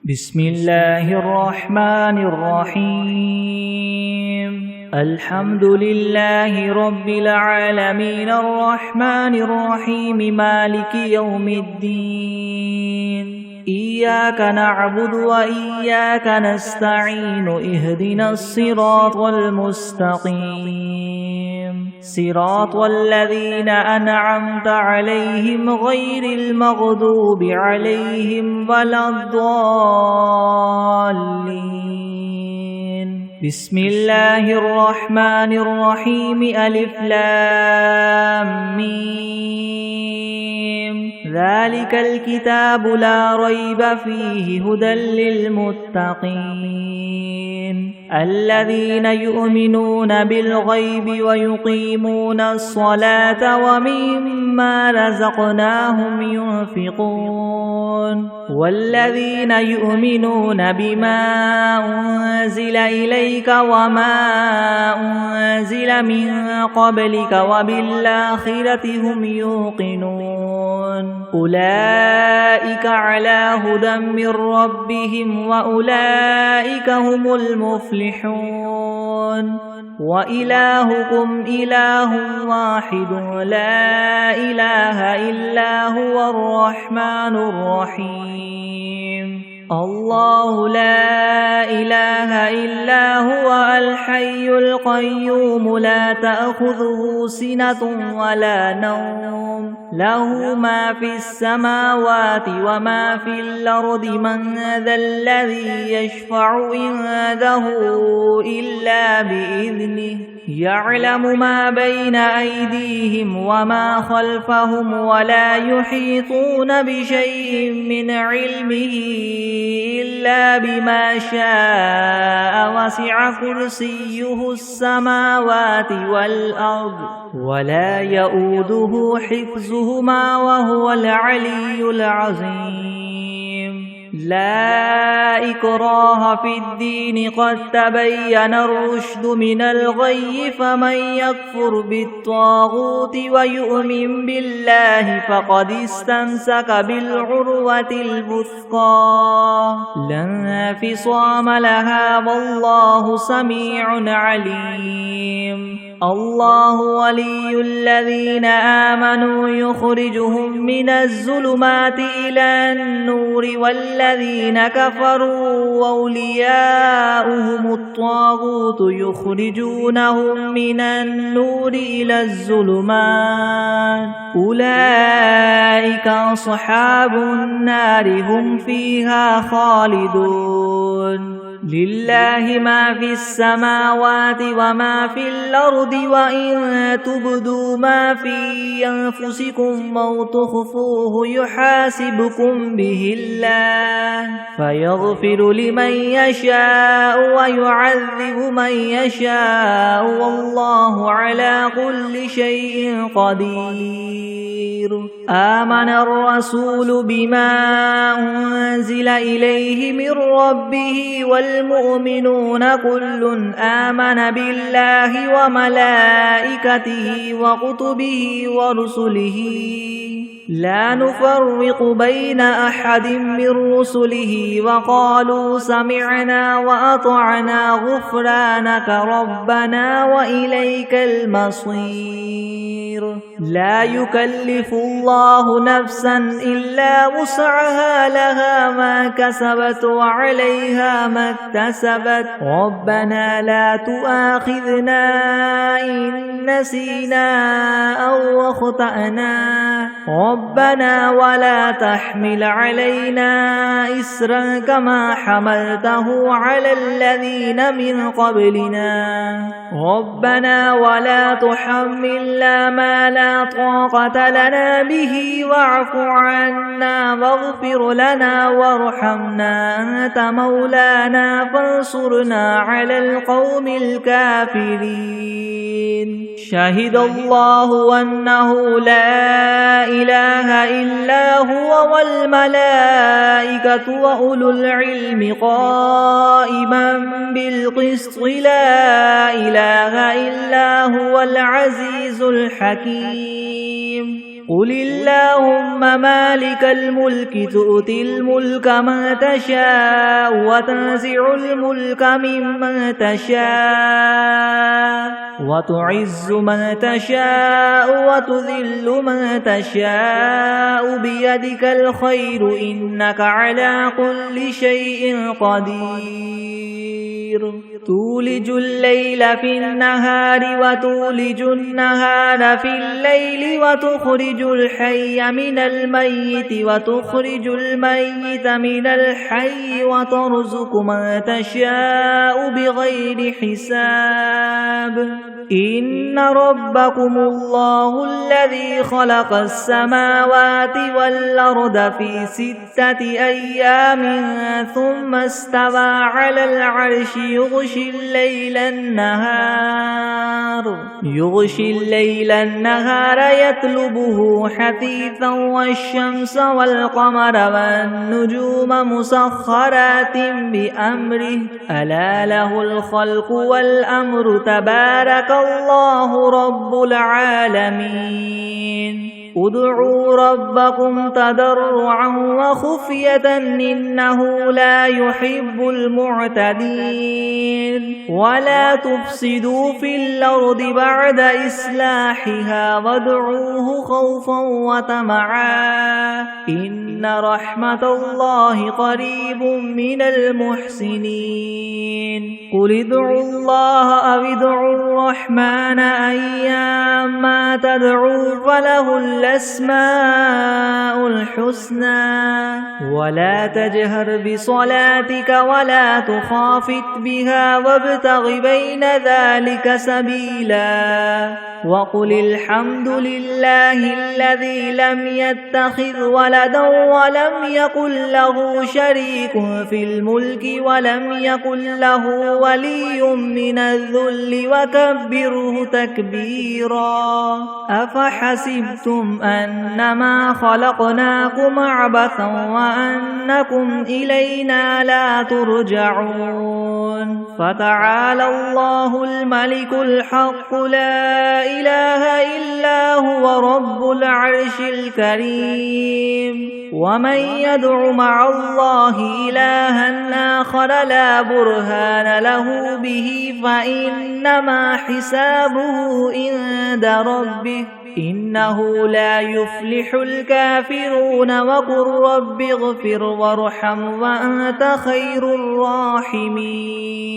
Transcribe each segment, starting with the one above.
بسم الله الرحمن الرحيم الحمد لله رب العالمين الرحمن الرحيم مالك يوم الدين إياك نعبد وإياك نستعين اهدنا الصراط المستقيم صراط الذين أنعمت عليهم غير المغضوب عليهم ولا الضالين بسم الله الرحمن الرحيم ألف لام ميم ذلك الكتاب لا ريب فيه هدى للمتقين الذين يؤمنون بالغيب ويقيمون الصلاة ومما رزقناهم ينفقون والذين يؤمنون بما أنزل إليك وما أنزل من قبلك وبالآخرة هم يوقنون أولئك على هدى من ربهم وأولئك هم المفلحون وإلهكم إله واحد لا إله إلا هو الرحمن الرحيم الله لا إله إلا هو الحي القيوم لا تأخذه سنة ولا نوم له ما في السماوات وما في الأرض من ذا الذي يشفع عنده إلا بإذنه يعلم ما بين أيديهم وما خلفهم ولا يحيطون بشيء من علمه إلا بما شاء وسع كرسيه السماوات والأرض ولا يؤوده حفظهما وهو العلي العظيم لا إكراه في الدين قد تبين الرشد من الغي فمن يكفر بالطاغوت ويؤمن بالله فقد استمسك بالعروة الوثقى لا انفصام لها والله سميع عليم الله ولي الذين آمنوا يخرجهم من الظلمات إلى النور والذين كفروا أولياؤهم الطاغوت يخرجونهم من النور إلى الظلمات أولئك أصحاب النار هم فيها خالدون لله ما في السماوات وما في الأرض وإن تبدوا ما في أنفسكم أو تخفوه يحاسبكم به الله فيغفر لمن يشاء ويعذب من يشاء والله على كل شيء قدير آمن الرسول بما أنزل إليه من ربه والمؤمنون كل آمن بالله وملائكته وكتبه ورسله لا نفرق بين أحد من رسله وقالوا سمعنا وأطعنا غفرانك ربنا وإليك المصير لا يكلف الله نفسا إلا وسعها لها ما كسبت وعليها ما اكتسبت ربنا لا تؤاخذنا إن نسينا أو أخطأنا ربنا ولا تحمل علينا إسرا كما حملته على الذين من قبلنا ربنا ولا تحملنا ما لا طاقة لنا به واعف عنا واغفر لنا وارحمنا أنت مولانا فانصرنا على القوم الكافرين شهد الله أنه لا إله إلا هو والملائكة وأولو العلم قائما بالقسط لا إله إلا هو العزيز الحكيم قل اللهم مالك الملك تؤتي الملك من تشاء وتنزع الملك ممن تشاء وتعز من تشاء وتذل من تشاء بيدك الخير إنك على كل شيء قدير تولج الليل في النهار وتولج النهار في الليل وتخرج الحي من الميت وتخرج الميت من الحي وترزق من تشاء بغير حساب إن ربكم الله الذي خلق السماوات والأرض في 6 أيام ثم استوى على العرش يغشي الليل النهار يطلبه حثيثا والشمس والقمر والنجوم مسخرات بأمره ألا له الخلق والأمر تبارك الله رب العالمين ادعوا ربكم تضرعا وخفية إنه لا يحب المعتدين ولا تفسدوا في الأرض بعد إصلاحها وادعوه خوفا وطمعا إن رحمة الله قريب من المحسنين قل ادعوا الله أو ادعوا الرحمن أيما تدعوا فله الأسماء الحسنى ولا تجهر بصلاتك ولا تخافت بها وابتغ بين ذلك سبيلا وقل الحمد لله الذي لم يتخذ ولدا ولم يكن له شريك في الملك ولم يكن له ولي من الذل وكبره تكبيرا أفحسبتم أنما خلقناكم عبثا وأنكم إلينا لا ترجعون فتعالى الله الملك الحق لا إله إلا هو رب العرش الكريم ومن يدع مع الله إلها آخر لا برهان له به فإنما حسابه عند ربه إنه لا يفلح الكافرون وقل رب اغفر وارحم وأنت خير الراحمين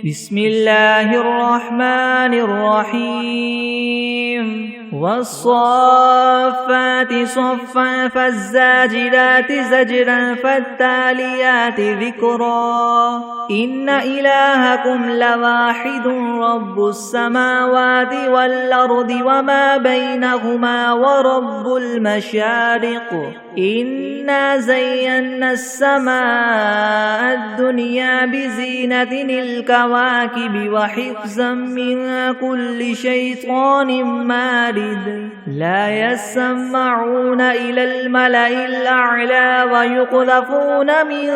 بسم الله الرحمن الرحيم والصافات صفا فالزاجرات زجرا فالتاليات ذكرا إن إلهكم لواحد رب السماوات والأرض وما بينهما ورب المشارق إنا زينا السماء الدنيا بزينة الكواكب وحفظا من كل شيطان مارد لا يسمعون إلى الملأ الأعلى ويقذفون من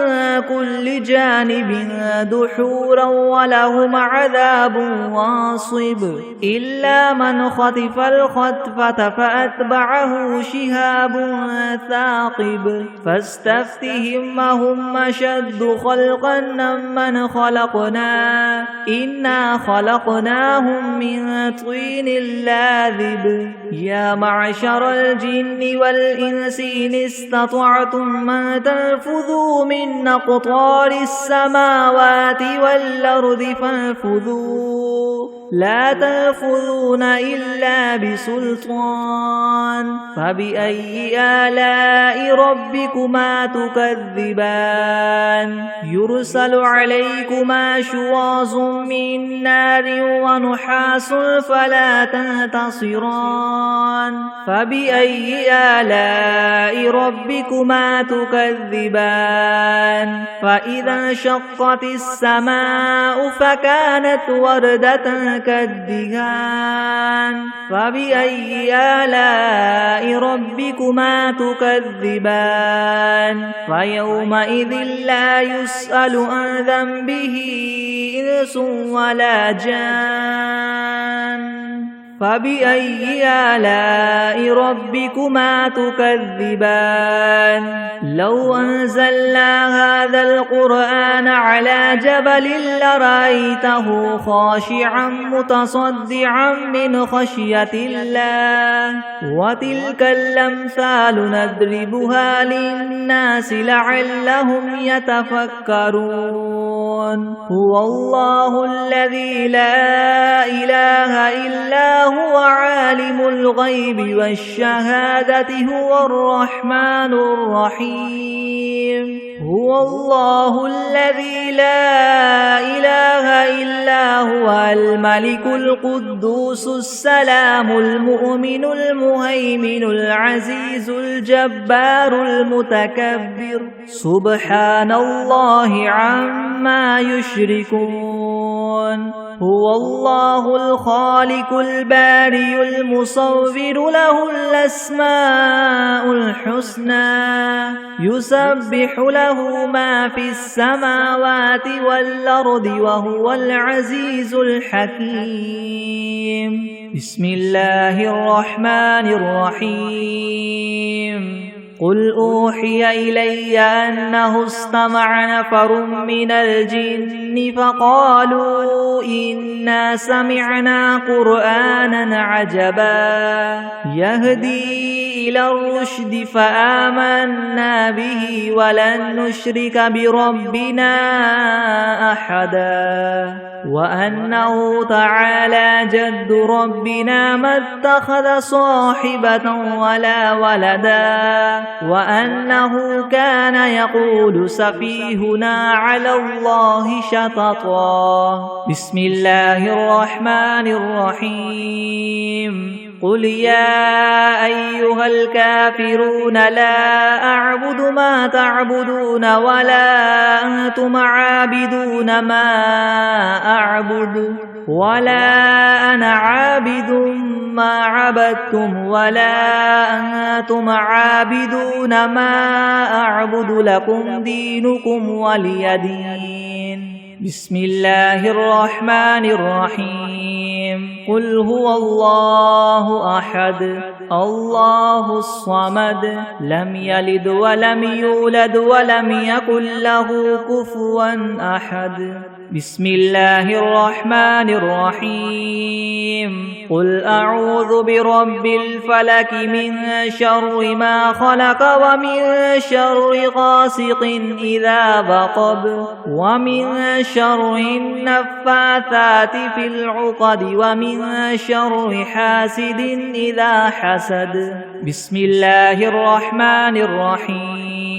كل جانب دحورا ولهم عذاب واصب إلا من خطف الخطفة فأتبعه شهاب ثاقب فاستفتهم هم أشد خلقا ممن خلقنا إنا خلقناهم من طين لاذب يا معشر الجن والإنس إن استطعتم أن تنفذوا من أقطار السماوات والأرض فانفذوا لا تنفذون إلا بسلطان فبأي آلاء ربكما تكذبان يرسل عليكما شواظ من نار ونحاس فلا تنتصران فبأي آلاء ربكما تكذبان فإذا انشقت السماء فكانت وردة كالدهان فبأي آلاء ربكما تكذبان فيومئذ لا يسأل عن ذنبه إنس ولا جان فبأي آلاء ربكما تكذبان لو أنزلنا هذا القرآن على جبل لرأيته خاشعا متصدعا من خشية الله وتلك الأمثال نضربها للناس لعلهم يتفكرون هو الله الذي لا إله إلا هو عالم الغيب والشهادة هو الرحمن الرحيم هو الله الذي لا إله إلا هو الملك القدوس السلام المؤمن المهيمن العزيز الجبار المتكبر سبحان الله عما يشركون هو الله الخالق البارئ المصور له الأسماء الحسنى يسبح له ما في السماوات والأرض وهو العزيز الحكيم بسم الله الرحمن الرحيم قل أوحي إلي أنه استمع نفر من الجن فقالوا إنا سمعنا قرآنا عجبا يهدي إلى الرشد فآمنا به ولن نشرك بربنا أحدا وأنه تعالى جد ربنا ما اتخذ صاحبة ولا ولدا وأنه كان يقول سفيهنا على الله شططا بسم الله الرحمن الرحيم قل يا أيها الكافرون لا أعبد ما تعبدون ولا أنتم عابدون ما أعبد ولا أنا عابد ما عبدتم ولا أنتم عابدون ما أعبد لكم دينكم ولي دين بسم الله الرحمن الرحيم قل هو الله أحد الله الصمد لم يلد ولم يولد ولم يكن له كفوا أحد بسم الله الرحمن الرحيم قل أعوذ برب الفلك من شر ما خلق ومن شر غاسق إذا وقب ومن شر النفاثات في العقد ومن شر حاسد إذا حسد بسم الله الرحمن الرحيم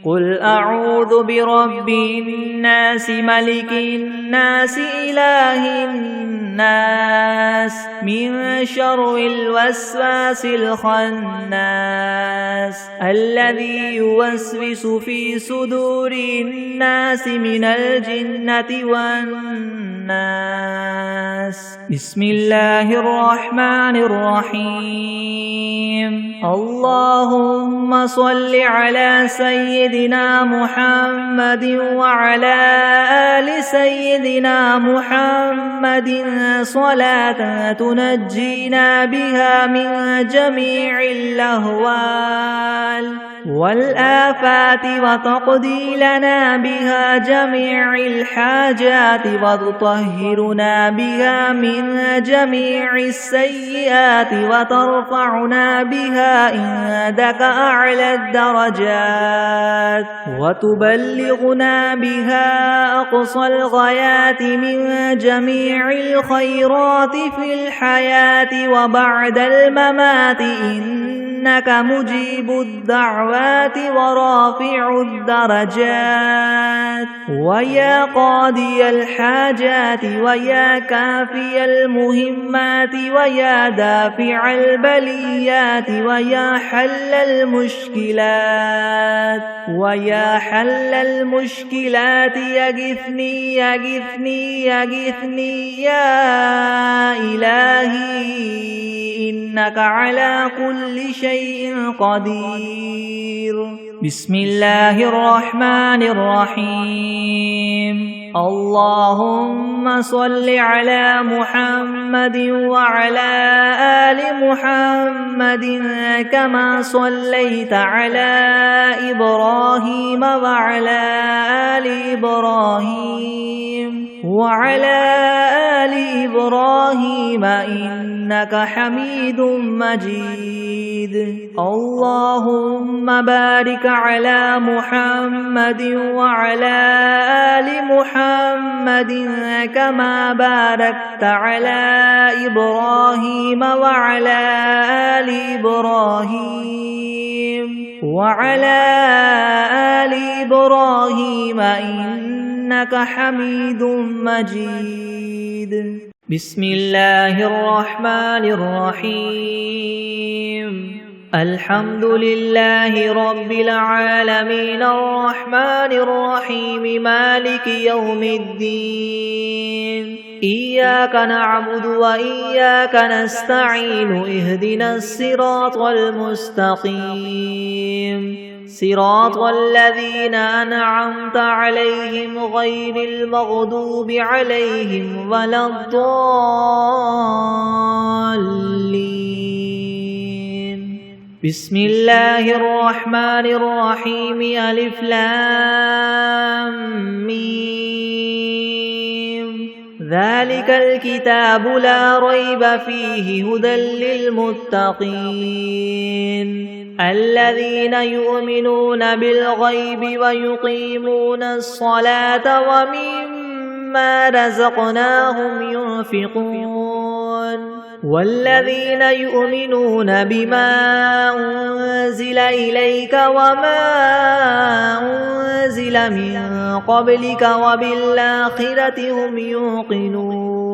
قل أعوذ برب الناس ملك الناس إله الناس من شر الوسواس الخناس الذي يوسوس في صدور الناس من الجنة والناس بسم الله الرحمن الرحيم اللهم صل على سيدنا محمد وعلى آل سيدنا محمد صلاة تنجينا بها من جميع الأهوال والآفات وتقضي لنا بها جميع الحاجات وتطهرنا بها من جميع السيئات وترفعنا بها عندك أعلى الدرجات وتبلغنا بها أقصى الغايات من جميع الخيرات في الحياة وبعد الممات إنك مجيب الدعوات ورافع الدرجات ويا قاضي الحاجات ويا كافي المهمات ويا دافع البليات ويا حل المشكلات ويا حل المشكلات يغثني يغثني يغثني يا إلهي إنك على كل شيء قدير بسم الله الرحمن الرحيم اللهم صل على محمد وعلى آل محمد كما صليت على إبراهيم وعلى آل إبراهيم إنك حميد مجيد. اللهم بارك على محمد وعلى آل محمد كما باركت على إبراهيم وعلى آل إبراهيم إنك حميد مجيد. بسم الله الرحمن الرحيم. الحمد لله رب العالمين الرحمن الرحيم مالك يوم الدين. إياك نعبد وإياك نستعين اهدنا الصراط المستقيم صراط الذين أنعمت عليهم غير المغضوب عليهم ولا الضالين. بسم الله الرحمن الرحيم. ألف لام ميم. ذلك الكتاب لا ريب فيه هدى للمتقين الذين يؤمنون بالغيب ويقيمون الصلاة ومما رزقناهم ينفقون والذين يؤمنون بما أنزل إليك وما أنزل من قبلك وبالآخرة هم يوقنون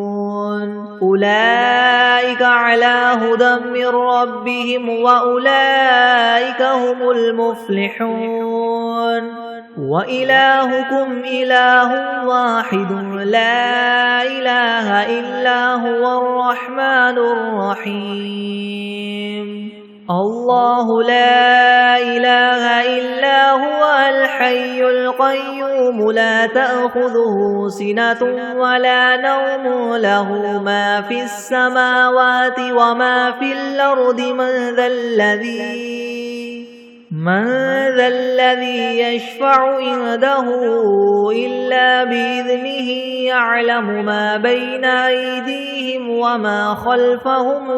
أولئك على هدى من ربهم وأولئك هم المفلحون. وإلهكم إله واحد لا إله إلا هو الرحمن الرحيم. الله لا إله إلا هو الحي القيوم لا تأخذه سنة ولا نوم له ما في السماوات وما في الأرض من ذا الذي يشفع عنده إلا بإذنه يعلم ما بين أيديهم وما خلفهم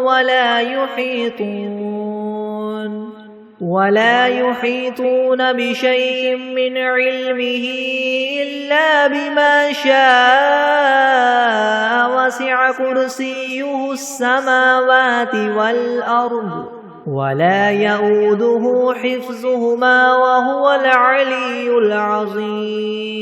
ولا يحيطون بشيء من علمه إلا بما شاء وسع كرسيه السماوات والأرض ولا يؤوده حفظهما وهو العلي العظيم.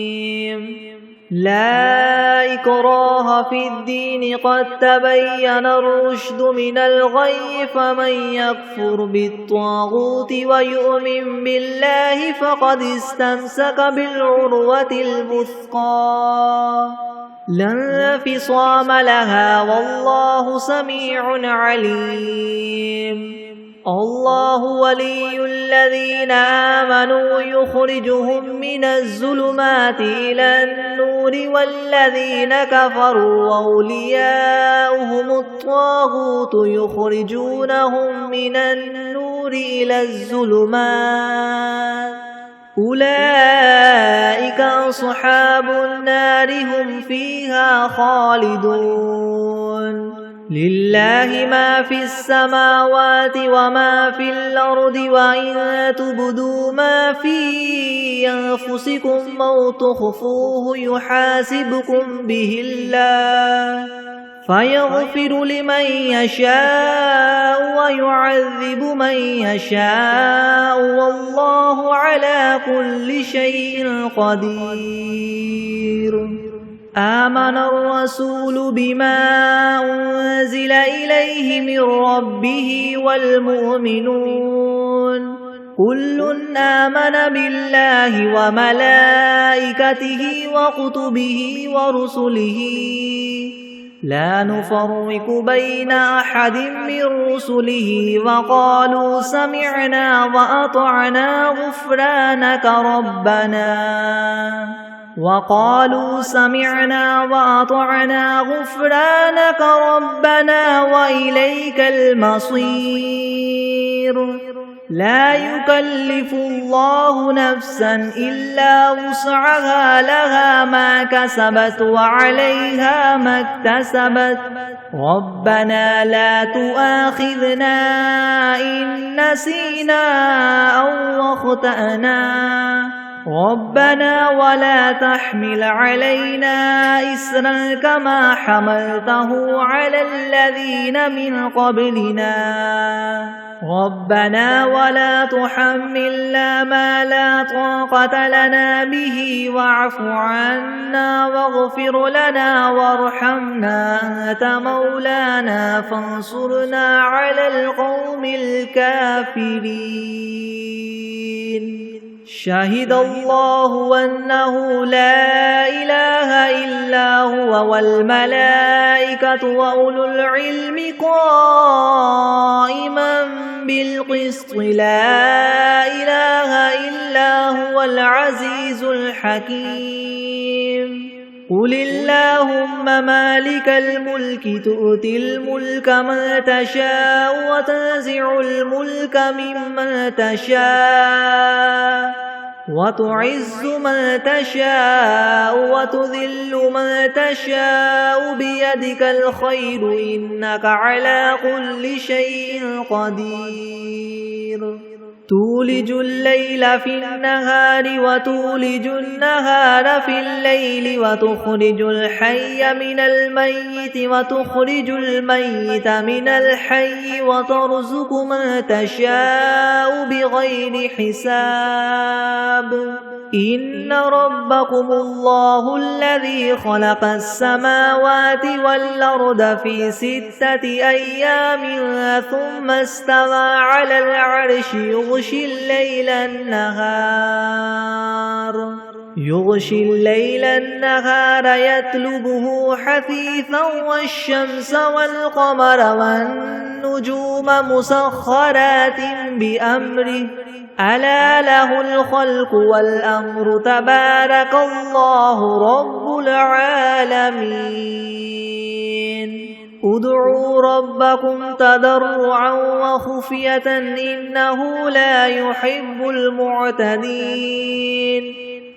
لا إكراه في الدين قد تبين الرشد من الغي فمن يكفر بالطاغوت ويؤمن بالله فقد استمسك بالعروة الوثقى لا انفصام لها والله سميع عليم. الله ولي الذين آمنوا يخرجهم من الظلمات إلى النور والذين كفروا أولياؤهم الطاغوت يخرجونهم من النور إلى الظلمات أولئك أصحاب النار هم فيها خالدون. لله ما في السماوات وما في الأرض وإن تبدوا ما في أنفسكم أو تخفوه يحاسبكم به الله فيغفر لمن يشاء ويعذب من يشاء والله على كل شيء قدير. آمن الرسول بما أنزل إليه من ربه والمؤمنون كل آمن بالله وملائكته وكتبه ورسله لا نفرق بين أحد من رسله وقالوا سمعنا وأطعنا غفرانك ربنا وقالوا سمعنا وأطعنا غفرانك ربنا وإليك المصير لا يكلف الله نفسا إلا وسعها لها ما كسبت وعليها ما اكتسبت ربنا لا تؤاخذنا إن نسينا أو أخطأنا ربنا ولا تحمل علينا إسرا كما حملته على الذين من قبلنا ربنا ولا تحملنا ما لا طاقة لنا به واعف عنا واغفر لنا وارحمنا أنت مولانا فانصرنا على القوم الكافرين شهد الله أنه لا إله إلا هو والملائكة وأولو العلم قائما بالقسط لا إله إلا هو العزيز الحكيم قل اللهم مالك الملك تؤتي الملك من تشاء وتنزع الملك ممن تشاء وتعز من تشاء وتذل من تشاء بيدك الخير إنك على كل شيء قدير تولج الليل في النهار وتولج النهار في الليل وتخرج الحي من الميت وتخرج الميت من الحي وترزق من تشاء بغير حساب إن ربكم الله الذي خلق السماوات والأرض في 6 أيام ثم استوى على العرش يغشي الليل النهار يطلبه حثيثا والشمس والقمر والنجوم مسخرات بأمره ألا له الخلق والأمر تبارك الله رب العالمين ادعوا ربكم تضرعا وخفية إنه لا يحب المعتدين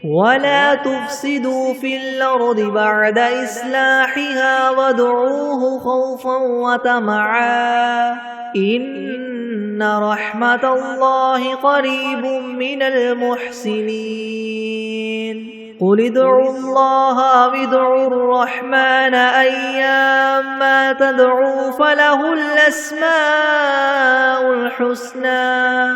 ولا تفسدوا في الأرض بعد إصلاحها وادعوه خوفا وطمعا إن رحمة الله قريب من المحسنين قل ادعوا الله وادعوا الرحمن أيما تدعوا فله الأسماء الحسنى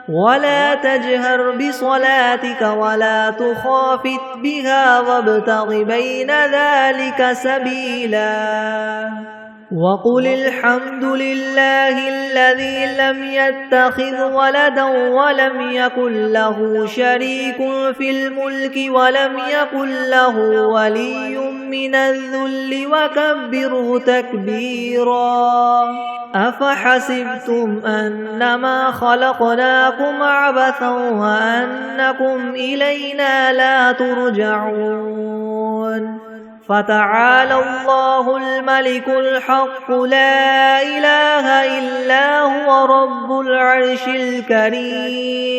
ولا تجهر بصلاتك ولا تخافت بها وابتغ بين ذلك سبيلا وقل الحمد لله الذي لم يتخذ ولدا ولم يكن له شريك في الملك ولم يكن له ولي من الذل وكبره تكبيرا أفحسبتم أنما خلقناكم عبثا وأنكم إلينا لا ترجعون فتعالى الله الملك الحق لا إله إلا هو رب العرش الكريم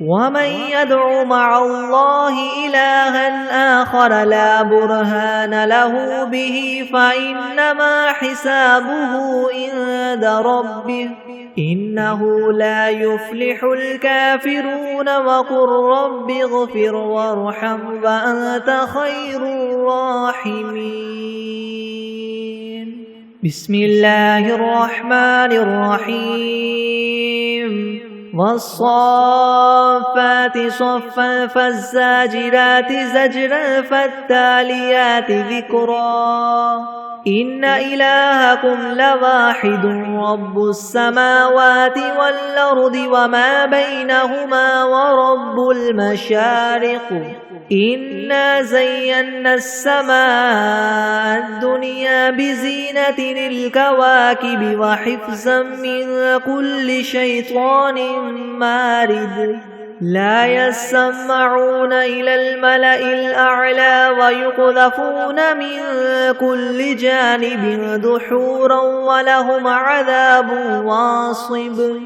ومن يدع مع الله إلها آخر لا برهان له به فإنما حسابه عند ربه إنه لا يفلح الكافرون وقل رب اغفر وارحم وأنت خير الراحمين بسم الله الرحمن الرحيم والصافات صفا فالزاجرات زجرا فالتاليات ذكرا إن إلهكم لواحد رب السماوات والأرض وما بينهما ورب المشارق إنا زينا السماء الدنيا بزينة الكواكب وحفظا من كل شيطان مارد لا يسمعون إلى الملأ الأعلى ويقذفون من كل جانب دحورا ولهم عذاب واصب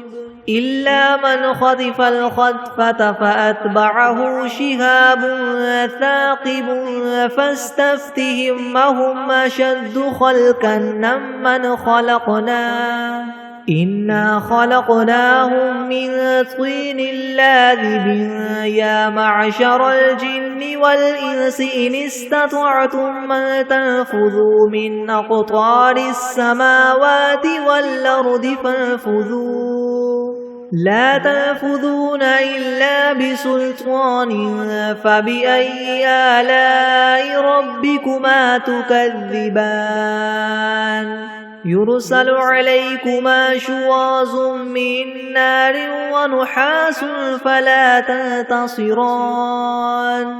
إلا من خطف الخطفة فأتبعه شهاب ثاقب فاستفتهم أهم أشد خلقا ممن خلقنا إنا خلقناهم من طين لاذب يا معشر الجن والإنس إن استطعتم أن تنفذوا من أقطار السماوات والأرض فانفذوا لا تنفذون إلا بسلطان فبأي آلاء ربكما تكذبان يرسل عليكما شواظ من نار ونحاس فلا تنتصران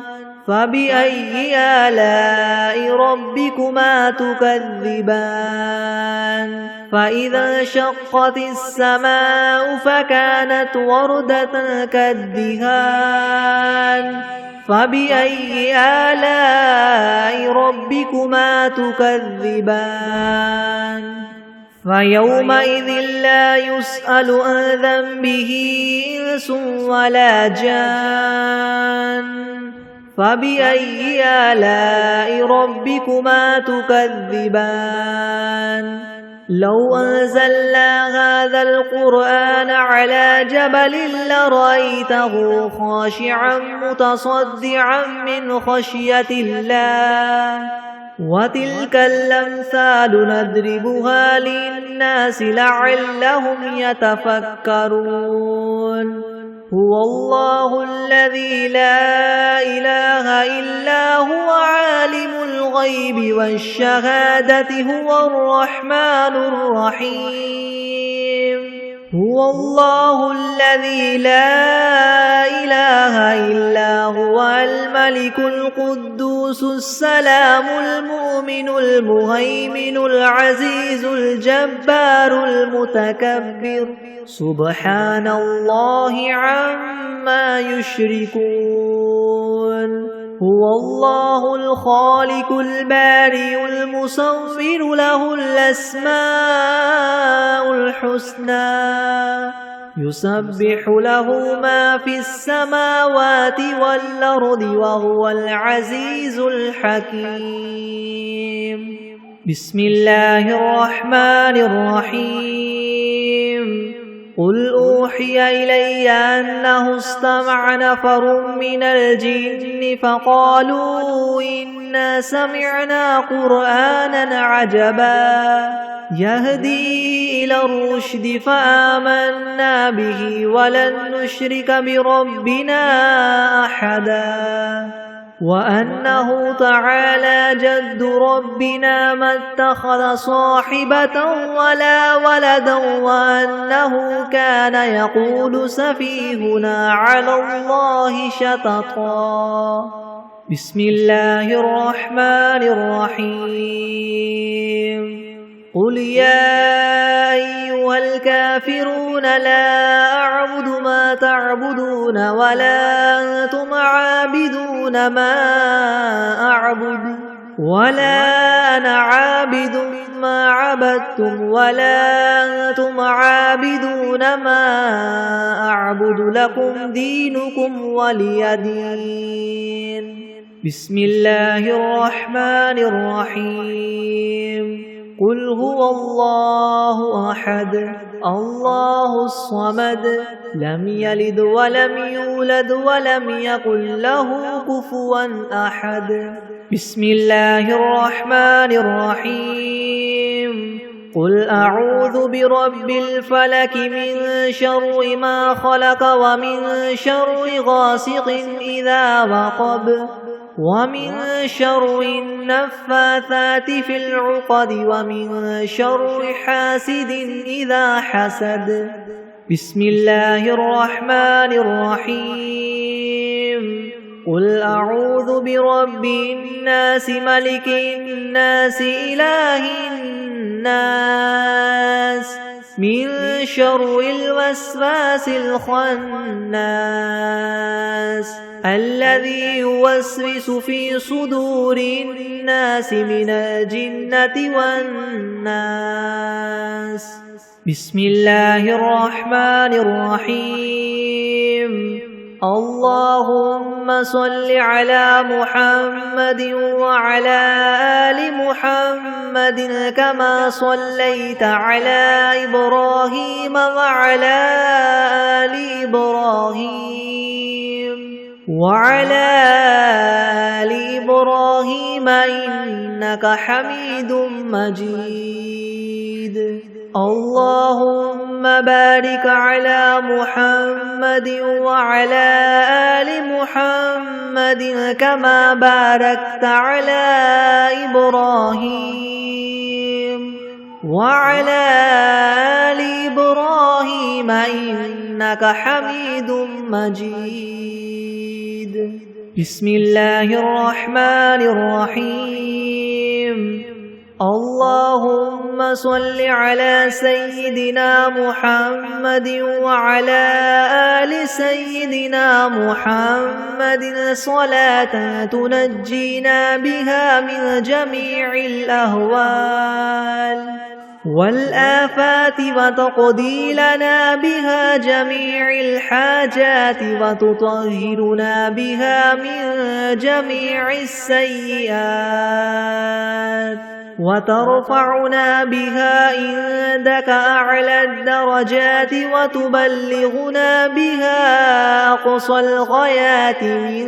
فبأي آلاء ربكما تكذبان فإذا انشقت السماء فكانت وردة كالدهان فبأي آلاء ربكما تكذبان فيومئذ لا يسأل عن ذنبه إنس ولا جان فبأي آلاء ربكما تكذبان لو أنزلنا هذا القرآن على جبل لرأيته خاشعا متصدعا من خشية الله وتلك الأمثال نضربها للناس لعلهم يتفكرون هو الله الذي لا إله إلا هو عالم الغيب والشهادة هو الرحمن الرحيم هو الله الذي لا إله إلا هو الملك القدوس السلام المؤمن المهيمن العزيز الجبار المتكبر سبحان الله عما يشركون هو الله الخالق البارئ المصور له الأسماء الحسنى يسبح له ما في السماوات والأرض وهو العزيز الحكيم بسم الله الرحمن الرحيم قل أوحي إلي أنه استمع نفر من الجن فقالوا إنا سمعنا قرآنا عجبا يهدي إلى الرشد فآمنا به ولن نشرك بربنا أحدا وأنه تعالى جد ربنا ما اتخذ صاحبة ولا ولدا وأنه كان يقول سفيهنا على الله شططا بسم الله الرحمن الرحيم قل يا أيها الكافرون لا أعبد ما تعبدون ولا أنتم عابدون ما أعبد ولا أنا عابد ما عبدتم ولا أنتم عابدون ما أعبد لكم دينكم ولي دين بسم الله الرحمن الرحيم قل هو الله أحد الله الصمد لم يلد ولم يولد ولم يكن له كفوا أحد بسم الله الرحمن الرحيم قل أعوذ برب الفلك من شر ما خلق ومن شر غاسق إذا وقب ومن شر النفاثات في العقد ومن شر حاسد إذا حسد بسم الله الرحمن الرحيم قل أعوذ برب الناس ملك الناس إله الناس من شر الوسواس الخناس الذي يوسوس في صدور الناس من الجنة والناس. بسم الله الرحمن الرحيم. اللهم صل على محمد وعلى آل محمد كما صليت على إبراهيم وعلى آل إبراهيم إنك حميد مجيد. اللهم بارك على محمد وعلى آل محمد كما باركت على إبراهيم وعلى آل إبراهيم إنك حميد مجيد. بسم الله الرحمن الرحيم. اللهم صل على سيدنا محمد وعلى آل سيدنا محمد صلاة تنجينا بها من جميع الأهوال والآفات وتقضي لنا بها جميع الحاجات وتطهرنا بها من جميع السيئات وترفعنا بها عندك أعلى الدرجات وتبلغنا بها أقصى الغايات من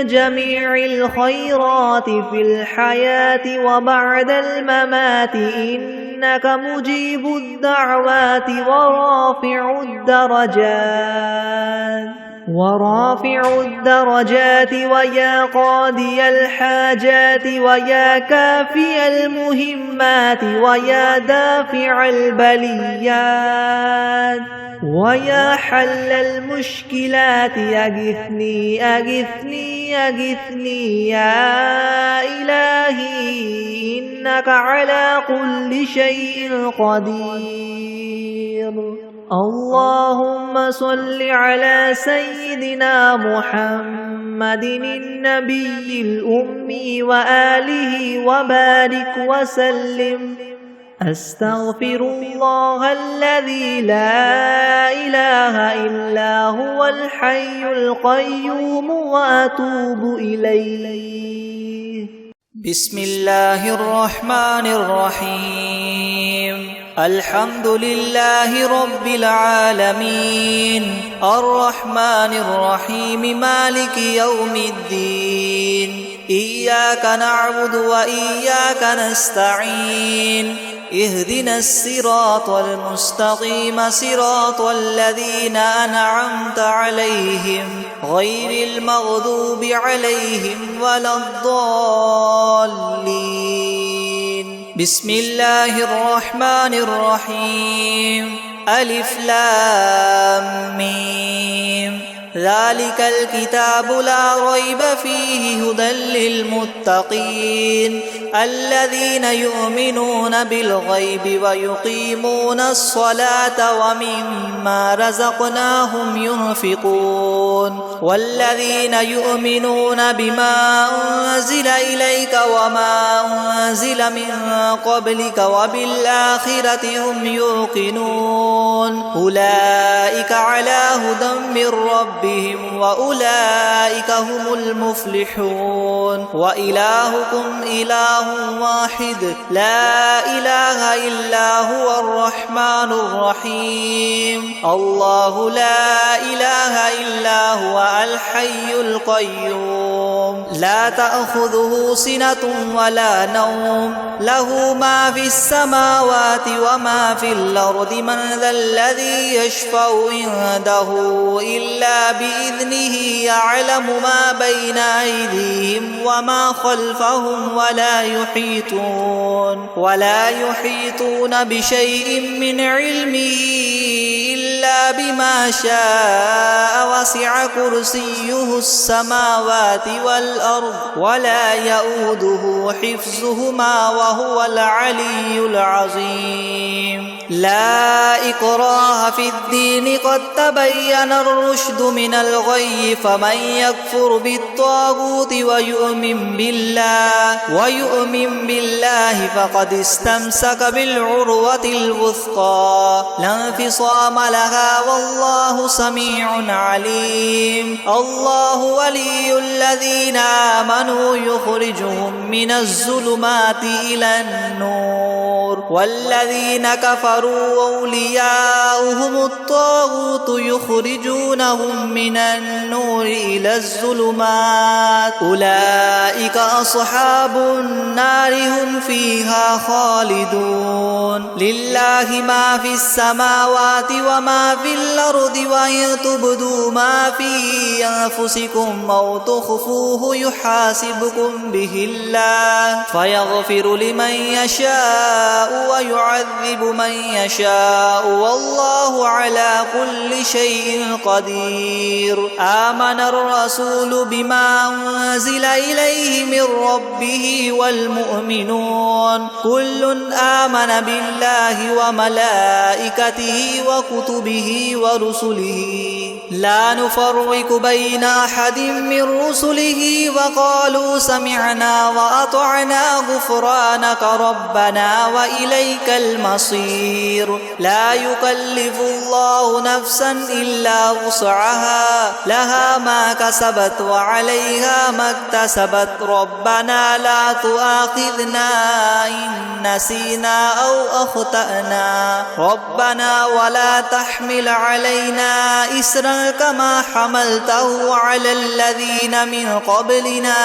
جميع الخيرات في الحياة وبعد الممات إنك مجيب الدعوات ورافع الدرجات ويا قاضي الحاجات ويا كافي المهمات ويا دافع البليات ويا حل المشكلات أغثني أغثني أغثني يا إلهي إنك على كل شيء قدير. اللهم صل على سيدنا محمد النبي الأمي وآله وبارك وسلم. أستغفر الله الذي لا إله إلا هو الحي القيوم وأتوب إليه. بسم الله الرحمن الرحيم. الحمد لله رب العالمين الرحمن الرحيم مالك يوم الدين. إياك نعبد وإياك نستعين. اهدنا الصراط المستقيم صراط الذين أنعمت عليهم غير المغضوب عليهم ولا الضالين. بسم الله الرحمن الرحيم. ألف لام ميم. ذلك الكتاب لا ريب فيه هدى للمتقين الذين يؤمنون بالغيب ويقيمون الصلاة ومما رزقناهم ينفقون والذين يؤمنون بما أنزل إليك وما أنزل من قبلك وبالآخرة هم يوقنون أولئك على هدى من ربهم وأولئك هم المفلحون. وإلهكم إله واحد لا إله إلا هو الرحمن الرحيم. الله لا إله إلا هو الحي القيوم لا تأخذه سنة ولا نوم له ما في السماوات وما في الأرض من ذا الذي يشفع عنده إلا بإذنه يعلم ما بين أيديهم وما خلفهم ولا يحيطون بشيء من علمه إلا إلا بما شاء وسع كرسيه السماوات والأرض ولا يؤوده حفظهما وهو العلي العظيم لا إكراه في الدين قد تبين الرشد من الغي فمن يكفر بالطاغوت ويؤمن بالله فقد استمسك بالعروة الوثقى لا انفصام لها والله سميع عليم الله ولي الذين آمنوا يخرجهم من الظلمات إلى النور والذين كفروا أولياؤهم الطاغوت يخرجونهم من النور إلى الظلمات أولئك أصحاب النار هم فيها خالدون لله ما في السماوات وما في الأرض وإن تبدوا ما في أنفسكم أو تخفوه يحاسبكم به الله فيغفر لمن يشاء ويعذب من يشاء والله على كل شيء قدير آمن الرسول بما أنزل إليه من ربه والمؤمنون كل آمن بالله وملائكته وكتبه ورسله لا نفرق بين أحد من رسله وقالوا سمعنا وأطعنا غفرانك ربنا وإليك المصير لا يكلف الله نفسا إلا وسعها لها ما كسبت وعليها ما اكتسبت ربنا لا تؤاخذنا إن نسينا أو أخطأنا ربنا ولا تحمل علينا إسرا كما حملته على الذين من قبلنا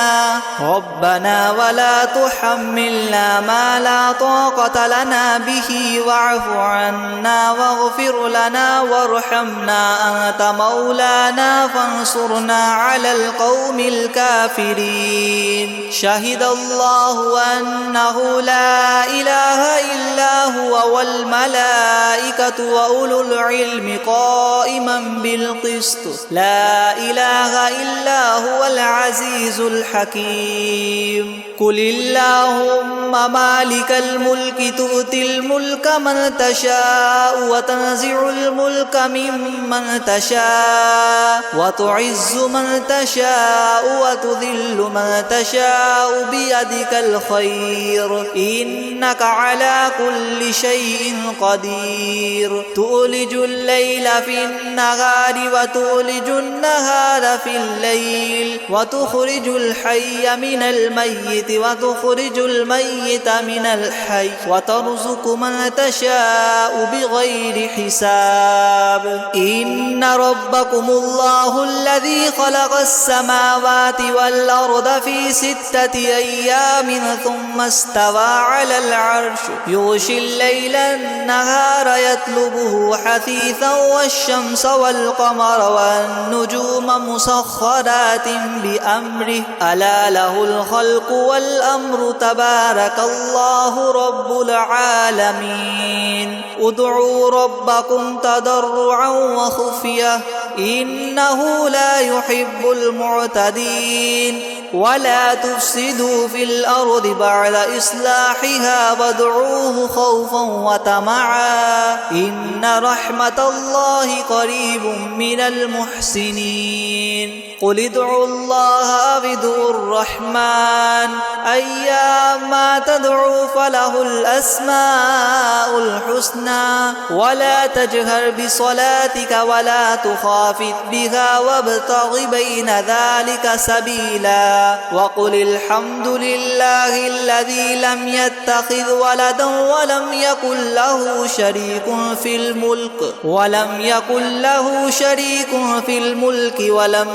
ربنا ولا تحملنا ما لا طاقة لنا به واعف عنا واغفر لنا وارحمنا أنت مولانا فانصرنا على القوم الكافرين شهد الله أنه لا إله إلا هو والملائكة وأولو العلم قائما بالقسط لا إله إلا هو العزيز الحكيم قل اللهم مالك الملك تؤتي الملك من تشاء وتنزع الملك ممن تشاء وتعز من تشاء وتذل من تشاء بيدك الخير إنك على كل شيء قدير تولج الليل في النهار وتولج النهار في الليل وتخرج الحي من الميت وتخرج الميت من الحي وترزق من تشاء بغير حساب إن ربكم الله الذي خلق السماوات والأرض في 6 أيام ثم استوى على العرش يغشي الليل النهار يطلبه حثيثا والشمس والقمر والنجوم مسخرات بأمره ألا له الخلق والأمر تبارك الله رب العالمين ادعوا ربكم تضرعا وخفية إنه لا يحب المعتدين ولا تفسدوا في الأرض بعد إصلاحها وادعوه خوفا وطمعا إن رحمة الله قريب من المحسنين قل ادعوا الله أو ادعوا الرحمن أيما تدعوا فله الأسماء الحسنى ولا تجهر بصلاتك ولا تخافت بها وابتغ بين ذلك سبيلا وقل الحمد لله الذي لم يتخذ ولدا ولم يكن له شريك في الملك ولم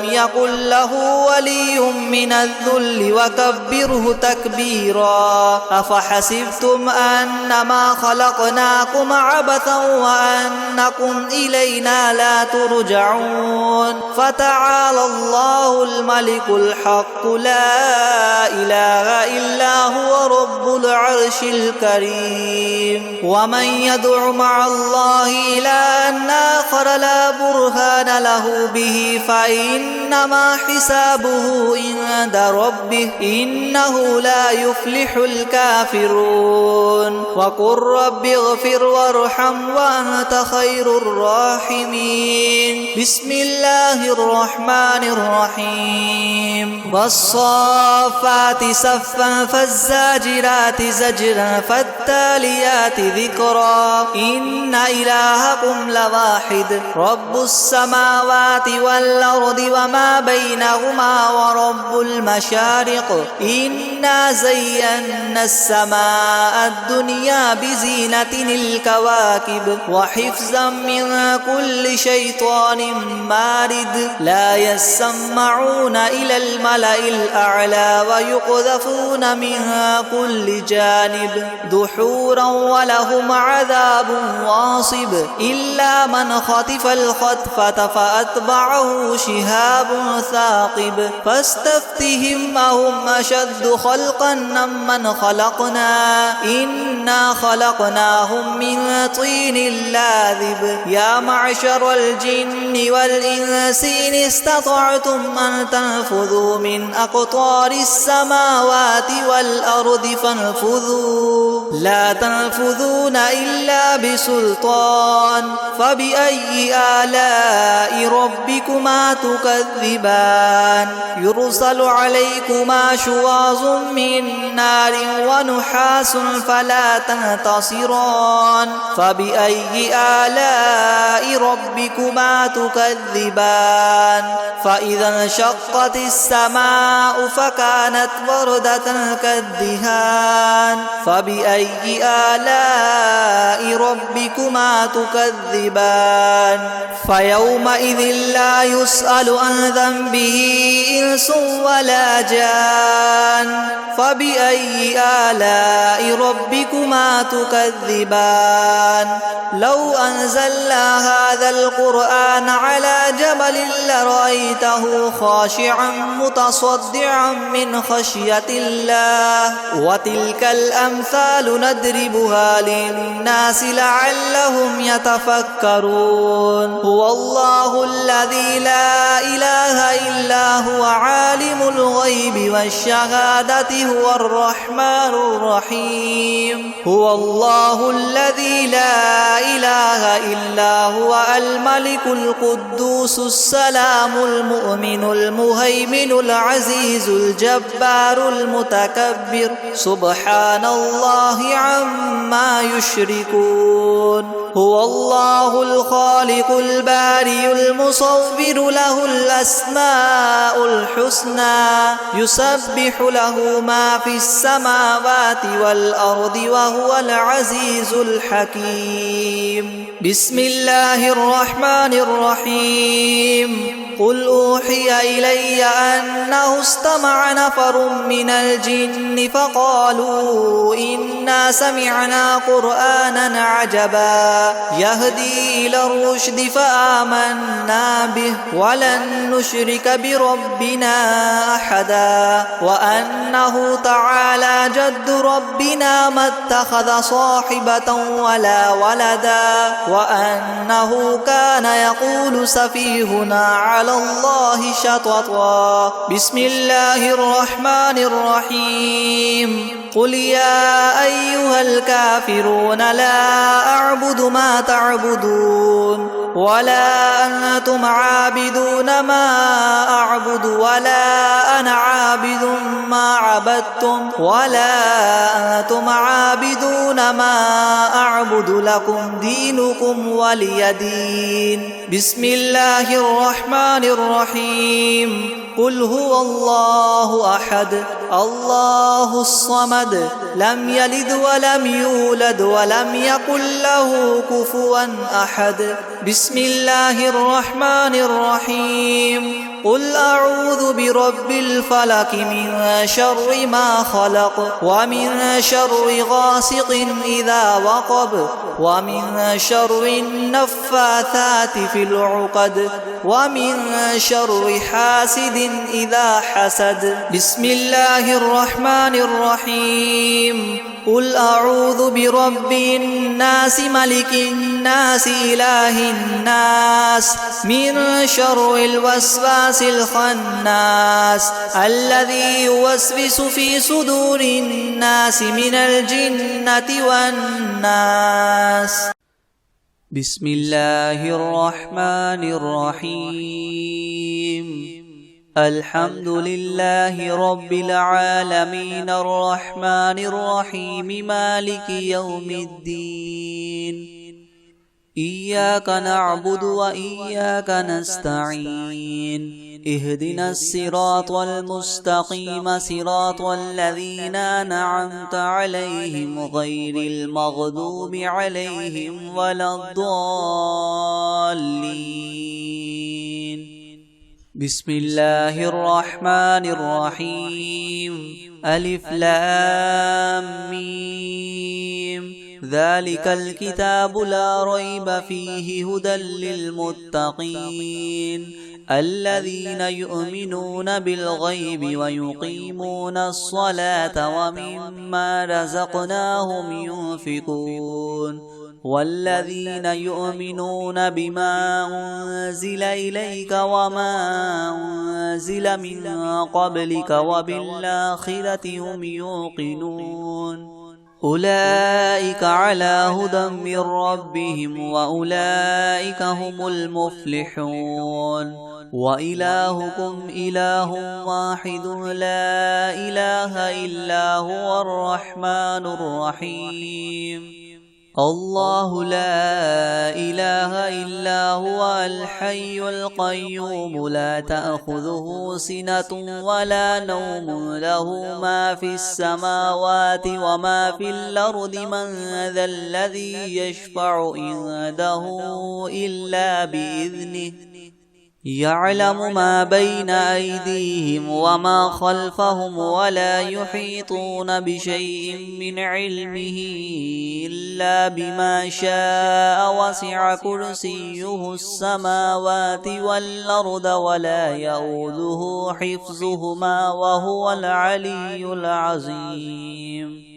يكن له ولي من الذل وكبره تكبيرا أفحسبتم أنما خلقناكم عبثا وأنكم إلينا لا ترجعون فتعالى الله الملك الحق لا إله إلا هو رب العرش الكريم ومن يدع مع الله إلها آخر لا برهان له به فإنما حسابه عند ربه إنه لا يفلح الكافرون وقل رب اغفر وارحم وأنت خير الراحمين بسم الله الرحمن الرحيم والصافات صفا فالزاجرات زجرا فالتاليات ذكرا إن إلهكم لواحد رب السماوات والأرض وما بينهما ورب المشارق إنا زينا السماء الدنيا بزينة الكواكب وحفظا من كل شيطان مارد لا يسمعون إلى الملأ الأعلى ويقذفون من كل جانب دحورا ولهم عذاب واصب إلا من خطف الخطفة فأتبعه شهاب ثاقب فاستفتهم أهم أشد خلقا أم من خلقنا إنا خلقناهم من طين لاذب يا معشر الجن والإنس إن استطعتم أن تنفذوا من أقطار السماوات والأرض فانفذوا لا تنفذون إلا بسلطان فبأي آلاء ربكما تكذبان يرسل عليكما شواظ من نار ونحاس فلا تنتصران فبأي آلاء ربكما تكذبان فإذا انشقت السماء فكانت وردة كالدهان فبأي آلاء ربكما تكذبان فيومئذ لا يسأل عن ذنبه إنس ولا جان فبأي آلاء ربكما تكذبان لو أنزلنا هذا القرآن على جبل لرأيته خاشعا متصدعا من خشية الله وتلك الأمثال نضربها للناس لعلهم يتفكرون هو الله الذي لا إله إلا هو عالم الغيب والشهادة هو الرحمن الرحيم هو الله الذي لا إله إلا هو الملك القدوس السلام المؤمن المهيمن العزيز الجبار المتكبر سبحان الله عما يشركون هو الله الخالق البارئ المصور له الأسماء الحسنى يسبح له ما في السماوات والأرض وهو العزيز الحكيم بسم الله الرحمن الرحيم قل أوحي إلي أنه استمع نفر من الجن فقالوا إنا سمعنا قرآنا عجبا يهدي إلى الرشد فآمنا به ولن نشرك بربنا أحدا وأنه تعالى جد ربنا ما اتخذ صاحبة ولا ولدا وأنه كان يقول سفيهنا على الله شططا بسم الله الرحمن الرحيم قل يا أيها الكافرون لا أعبد ما تعبدون ولا أنتم عابدون ما أعبد ولا أنا عابد ما عبدتم ولا أنتم عابدون ما أعبد لكم دينكم ولي دين بسم الله الرحمن الرحيم قل هو الله أحد الله الصمد لم يلد ولم يولد ولم يكن له كفوا أحد بسم بسم الله الرحمن الرحيم قل أعوذ برب الفلق من شر ما خلق ومن شر غاسق إذا وقب ومن شر النفاثات في العقد ومن شر حاسد إذا حسد بسم الله الرحمن الرحيم قل أعوذ برب الناس ملك الناس إله الناس من شر الوسواس الخناس الذي يوسوس في صدور الناس من الجنة والناس بسم الله الرحمن الرحيم الحمد لله رب العالمين الرحمن الرحيم مالك يوم الدين إياك نعبد وإياك نستعين اهدنا الصراط المستقيم صراط الذين أنعمت عليهم غير المغضوب عليهم ولا الضالين بسم الله الرحمن الرحيم ألف لام ميم ذلك الكتاب لا ريب فيه هدى للمتقين الذين يؤمنون بالغيب ويقيمون الصلاة ومما رزقناهم ينفقون والذين يؤمنون بما أنزل إليك وما أنزل من قبلك وبالآخرة هم يوقنون أولئك على هدى من ربهم وأولئك هم المفلحون وإلهكم إله واحد لا إله إلا هو الرحمن الرحيم الله لا إله إلا هو الحي القيوم لا تأخذه سنة ولا نوم له ما في السماوات وما في الأرض من ذا الذي يشفع عنده إلا بإذنه يعلم ما بين أيديهم وما خلفهم ولا يحيطون بشيء من علمه إلا بما شاء وسع كرسيه السماوات والأرض ولا يؤوده حفظهما وهو العلي العظيم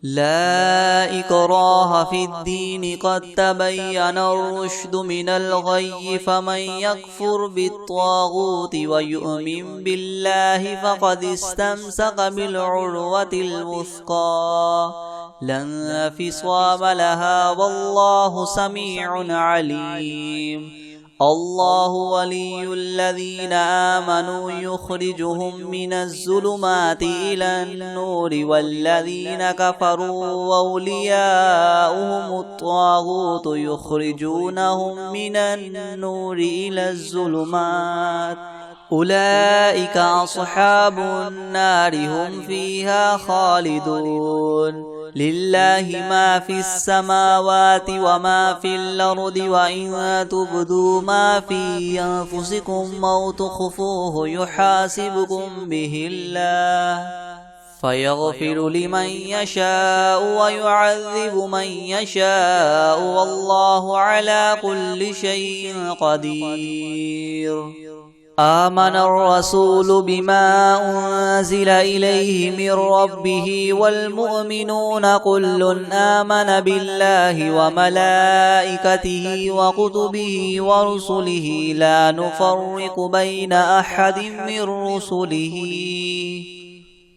لا إكراه في الدين قد تبين الرشد من الغي فمن يكفر بالطاغوت ويؤمن بالله فقد استمسك بالعروة الوثقى لا انفصام لها والله سميع عليم الله ولي الذين آمنوا يخرجهم من الظلمات إلى النور والذين كفروا أولياؤهم الطاغوت يخرجونهم من النور إلى الظلمات أولئك أصحاب النار هم فيها خالدون لله ما في السماوات وما في الأرض وإن تبدوا ما في أنفسكم أو تخفوه يحاسبكم به الله فيغفر لمن يشاء ويعذب من يشاء والله على كل شيء قدير آمن الرسول بما أنزل إليه من ربه والمؤمنون كل آمن بالله وملائكته وكتبه ورسله لا نفرق بين أحد من رسله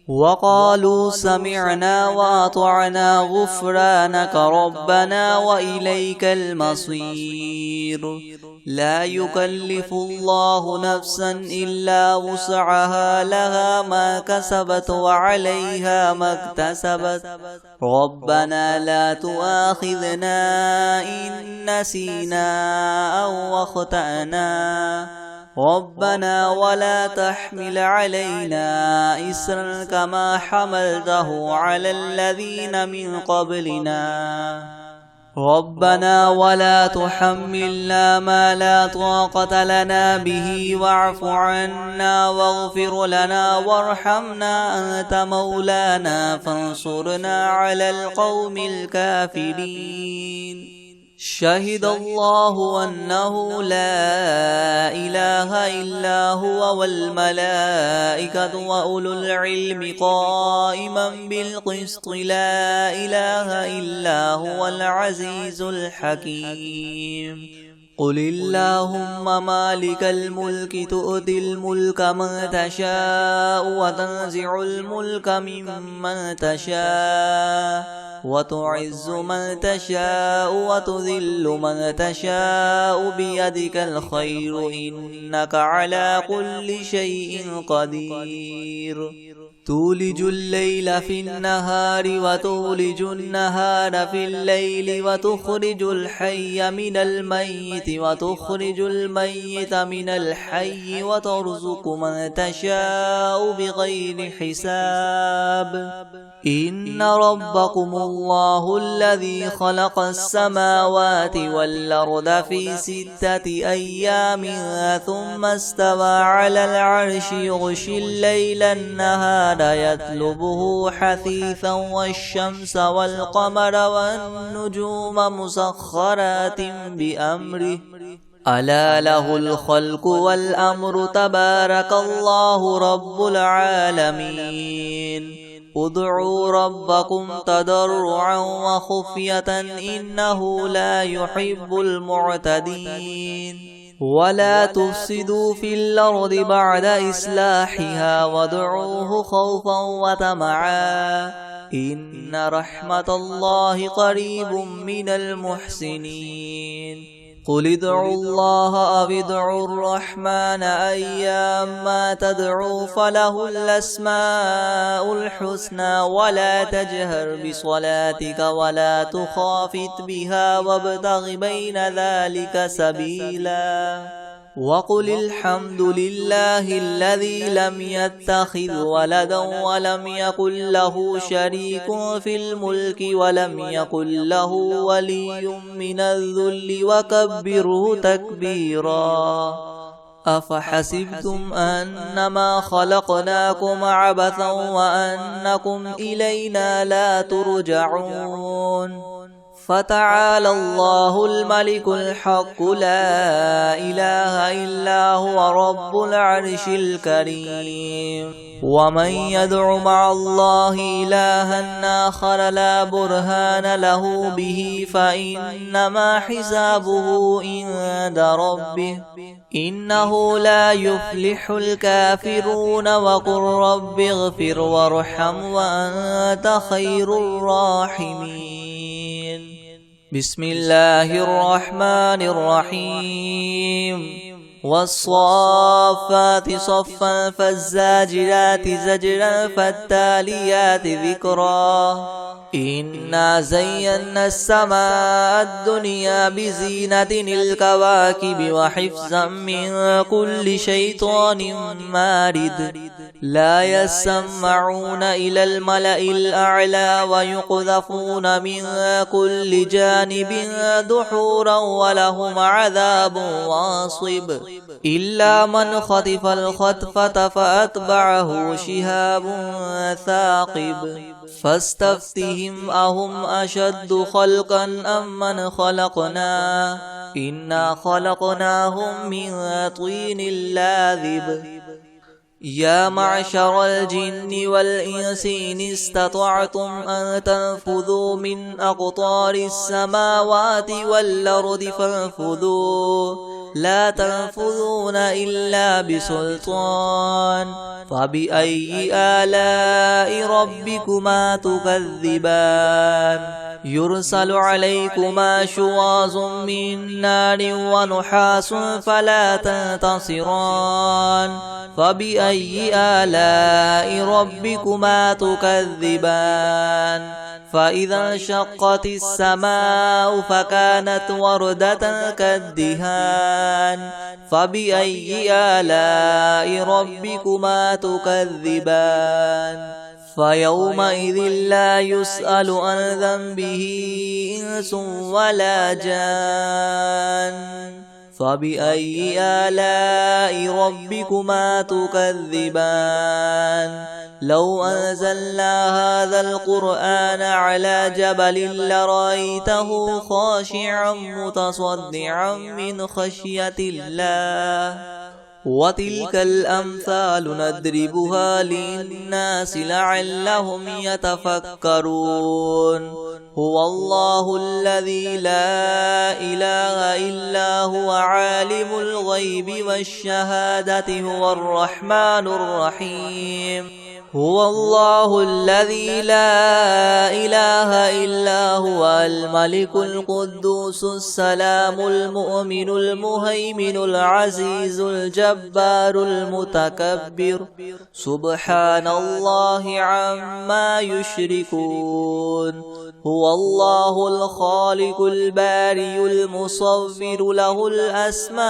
وقالوا سمعنا وأطعنا غفرانك ربنا وإليك المصير لا يكلف الله نفسا إلا وسعها لها ما كسبت وعليها ما اكتسبت ربنا لا تؤاخذنا إن نسينا أو أخطأنا ربنا ولا تحمل علينا إسرا كما حملته على الذين من قبلنا ربنا ولا تحملنا ما لا طاقة لنا به واعف عنا واغفر لنا وارحمنا أنت مولانا فانصرنا على القوم الكافرين. شهد الله أنه لا إله إلا هو والملائكة وأولو العلم قائما بالقسط لا إله إلا هو العزيز الحكيم. قل اللهم مالك الملك تؤتي الملك من تشاء وتنزع الملك ممن تشاء وتعز من تشاء وتذل من تشاء بيدك الخير إنك على كل شيء قدير. تولج الليل في النهار وتولج النهار في الليل وتخرج الحي من الميت وتخرج الميت من الحي وترزق من تشاء بغير حساب. إن ربكم الله الذي خلق السماوات والأرض في 6 أيام ثم استوى على العرش يغشي الليل النهار يطلبه حثيثا والشمس والقمر والنجوم مسخرات بأمره ألا له الخلق والأمر تبارك الله رب العالمين. ادعوا ربكم تضرعا وخفية إنه لا يحب المعتدين. ولا تفسدوا في الأرض بعد إصلاحها وادعوه خوفا وطمعا إن رحمة الله قريب من المحسنين. قل ادعوا الله أو ادعوا الرحمن أيما تدعوا فله الأسماء الحسنى ولا تجهر بصلاتك ولا تخافت بها وابتغ بين ذلك سبيلا. وقل الحمد لله الذي لم يتخذ ولدا ولم يكن له شريك في الملك ولم يكن له ولي من الذل وكبره تكبيرا. أفحسبتم أنما خلقناكم عبثا وأنكم إلينا لا ترجعون. فتعالى الله الملك الحق لا إله إلا هو رب العرش الكريم. ومن يدع مع الله إلها آخر لا برهان له به فإنما حسابه عند ربه إنه لا يفلح الكافرون. وقل رب اغفر وارحم وأنت خير الراحمين. بسم الله الرحمن الرحيم. والصافات صفا فالزاجرات زجرا فالتاليات ذكرا. إنا زينا السماء الدنيا بزينة الكواكب وحفظا من كل شيطان مارد. لا يسمعون إلى الملأ الأعلى ويقذفون من كل جانب دحورا ولهم عذاب واصب. إلا من خطف الخطفة فأتبعه شهاب ثاقب. فاستفتهم أهم أشد خلقا أم من خلقنا إنا خلقناهم من طين لاذب. يا معشر الجن والإنس إن استطعتم أن تنفذوا من أقطار السماوات والأرض فانفذوا لا تنفذون إلا بسلطان. فبأي آلاء ربكما تكذبان؟ يرسل عليكما شواظ من نار ونحاس فلا تنتصران. فبأي آلاء ربكما تكذبان؟ فإذا انشقت السماء فكانت وردة كالدهان. فبأي آلاء ربكما تكذبان؟ فيومئذ لا يسأل عن ذنبه إنس ولا جان فبأي آلاء ربكما تكذبان لو أنزلنا هذا القرآن على جبل لرأيته خاشعا متصدعا من خشية الله وتلك الأمثال نضربها للناس لعلهم يتفكرون هو الله الذي لا إله إلا هو عالم الغيب والشهادة هو الرحمن الرحيم هو الله الذي لا إله إلا هو الملك القدوس السلام المؤمن المهيمن العزيز الجبار المتكبر سبحان الله عما يشركون هو الله الخالق الباري المصور له الأسماء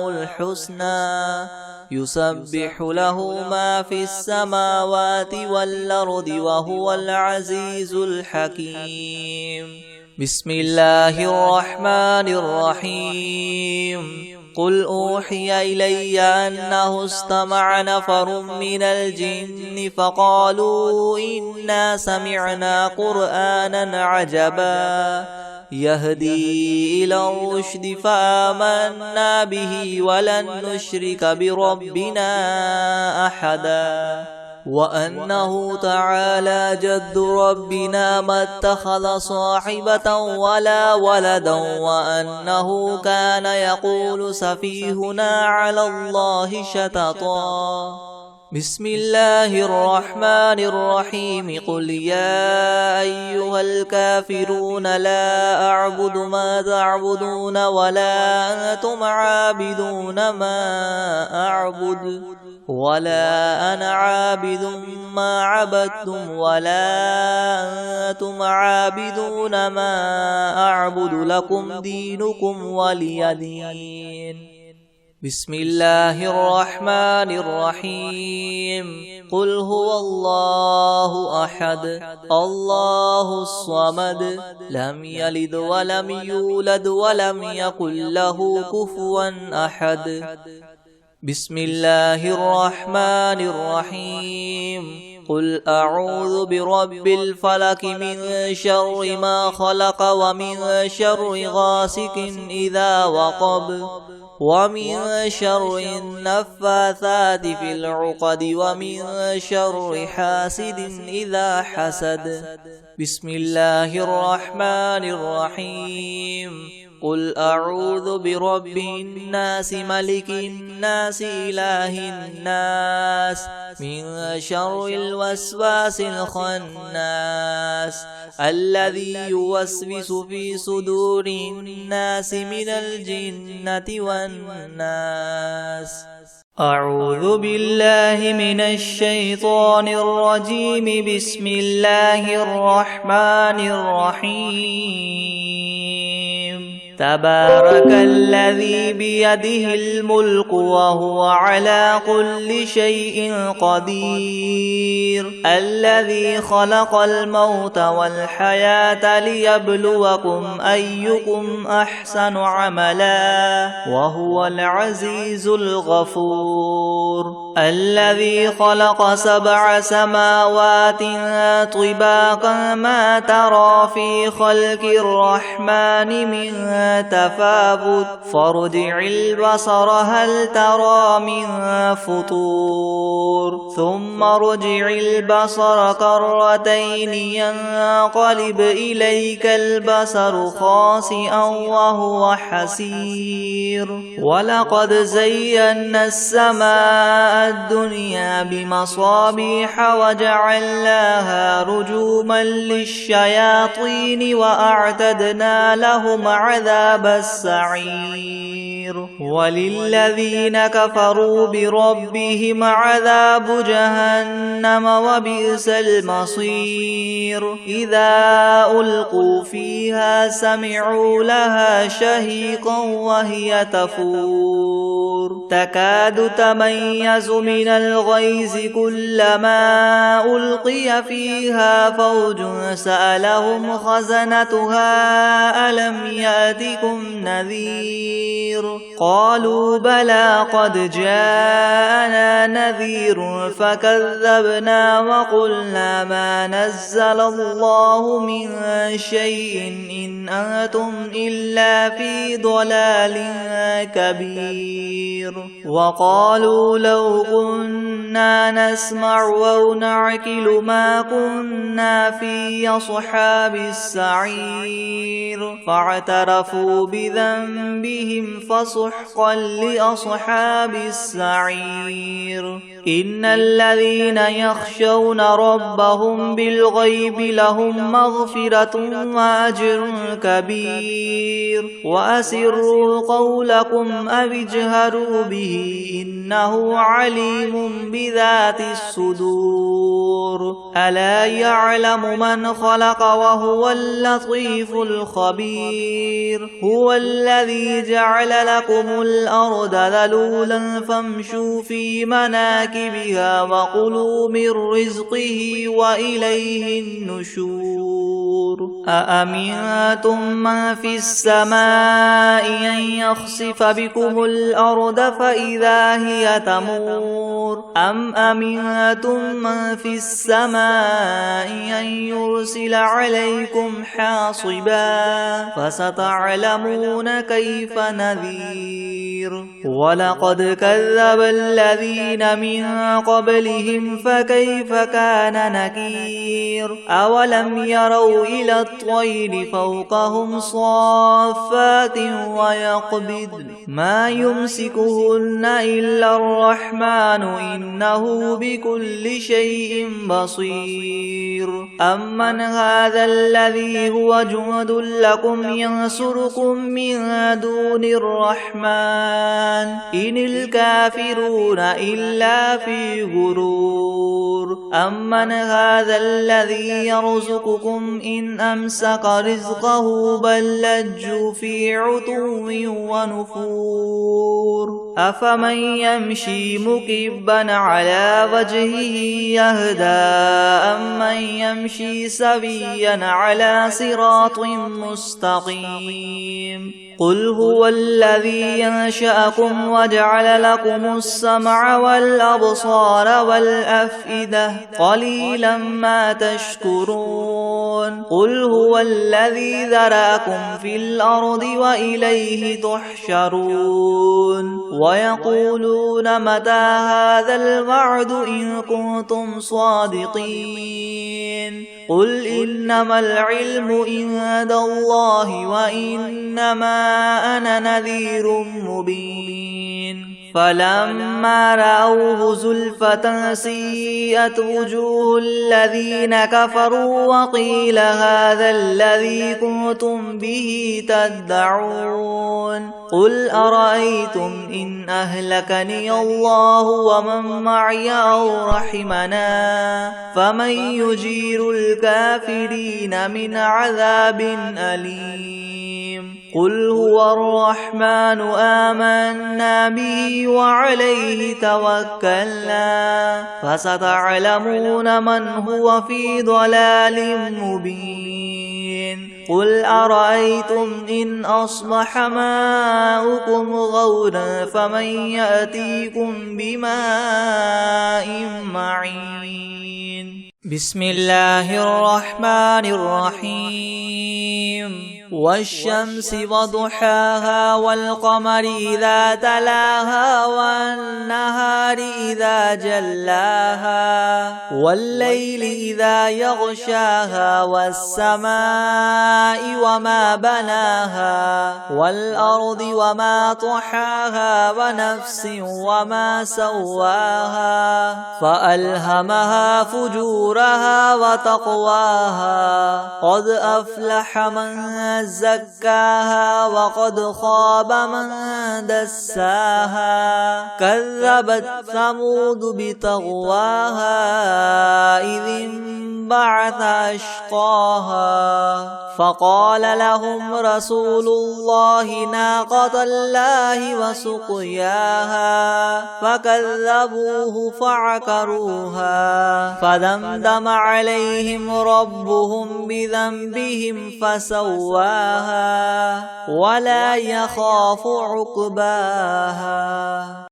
الحسنى يسبح له ما في السماوات والأرض وهو العزيز الحكيم بسم الله الرحمن الرحيم قل أوحي إلي أنه استمع نفر من الجن فقالوا إنا سمعنا قرآنا عجبا يهدي إلى الرشد فآمنا به ولن نشرك بربنا أحدا وأنه تعالى جد ربنا ما اتخذ صاحبة ولا ولدا وأنه كان يقول سفيهنا على الله شططا بسم الله الرحمن الرحيم قل يا أيها الكافرون لا أعبد ما تعبدون ولا أنتم عابدون ما أعبد ولا أنا عابد ما عبدتم ولا أنتم عابدون ما أعبد لكم دينكم ولي دين بسم الله الرحمن الرحيم قل هو الله أحد الله الصمد لم يلد ولم يولد ولم يكن له كفوا أحد بسم الله الرحمن الرحيم قل أعوذ برب الفلك من شر ما خلق ومن شر غاسق إذا وقب ومن شر النفاثات في العقد ومن شر حاسد إذا حسد بسم الله الرحمن الرحيم قل أعوذ برب الناس ملك الناس إله الناس من شر الوسواس الخناس الذي يوسوس في صدور الناس من الجنة والناس أعوذ بالله من الشيطان الرجيم بسم الله الرحمن الرحيم تبارك الذي بيده الملك وهو على كل شيء قدير الذي خلق الموت والحياة ليبلوكم أيكم أحسن عملا وهو العزيز الغفور الذي خلق 7 سماوات طباقا ما ترى في خلق الرحمن من تفاوت فارجع البصر هل ترى من فطور ثم ارجع البصر كرتين ينقلب إليك البصر خاسئا وهو حسير ولقد زينا السماء الدنيا بمصابيح وجعلناها رجوما للشياطين وأعتدنا لهم عذاب عذاب السعير وللذين كفروا بربهم عذاب جهنم وبئس المصير إذا ألقوا فيها سمعوا لها شهيقا وهي تفور تكاد تميز من الغيظ كلما ألقي فيها فوج سألهم خزنتها ألم يأتكم نذير قالوا بلى قد جاءنا نذير فكذبنا وقلنا ما نزل الله من شيء إن أنتم إلا في ضلال كبير وقالوا لو كنا نسمع أو نعقل ما كنا في أصحاب السعير فاعترفوا بذنبهم فسحقا لأصحاب السعير إن الذين يخشون ربهم بالغيب لهم مغفرة وأجر كبير وأسروا قولكم أو اجهروا به إنه عليم بذات الصدور ألا يعلم من خلق وهو اللطيف الخبير هو الذي جعل لكم الأرض ذلولا فامشوا في مناكبها وكلوا من رزقه وإليه النشور أأمنتم من في السماء أن يخسف بكم الأرض فإذا هي تمور أم أمنتم من في السماء أن يرسل عليكم حاصبا فستعلمون كيف نذير ولقد كذب الذين من قبلهم فكيف كان نكير أولم يروا إلى الطير فوقهم صافات ويقبض ما يمسكهن إلا الرحمن إنه بكل شيء بصير أمن هذا الذي هو جند لكم ينصركم من دون الرحمن إن الكافرون إلا في غرور أمن هذا الذي يرزقكم إن أمسك رزقه بل لجوا في عتو ونفور أفمن يمشي مكبا على وجهه يهدى أمن يمشي سويا على صراط مستقيم قل هو الذي ينشأكم وجعل لكم السمع والأبصار والأفئدة قليلا ما تشكرون قل هو الذي ذرأكم في الأرض وإليه تحشرون ويقولون متى هذا الوعد إن كنتم صادقين قل إنما العلم عند الله وإنما أنا نذير مبين فلما رأوه زلفة سيئت وجوه الذين كفروا وقيل هذا الذي كنتم به تدعون قل أرأيتم إن أهلكني الله ومن معي أو رحمنا فمن يجير الكافرين من عذاب أليم قل هو الرحمن آمنا به وعليه توكلنا فستعلمون من هو في ضلال مبين قل أرأيتم إن أصبح ماؤكم غورا فمن يأتيكم بماء معين بسم الله الرحمن الرحيم والشمس وضحاها والقمر إذا تلاها والنهار إذا جلاها والليل إذا يغشاها والسماء وما بناها والأرض وما طحاها ونفس وما سواها فألهمها فجورها وتقواها قد أفلح من زكاها وقد خاب من دساها كذبت ثمود بطغواها إذ انبعث أشقاها فقال لهم رسول الله ناقة الله وسقياها فكذبوه فعقروها فدمدم عليهم ربهم بذنبهم فسواها ولا يخاف عقباها.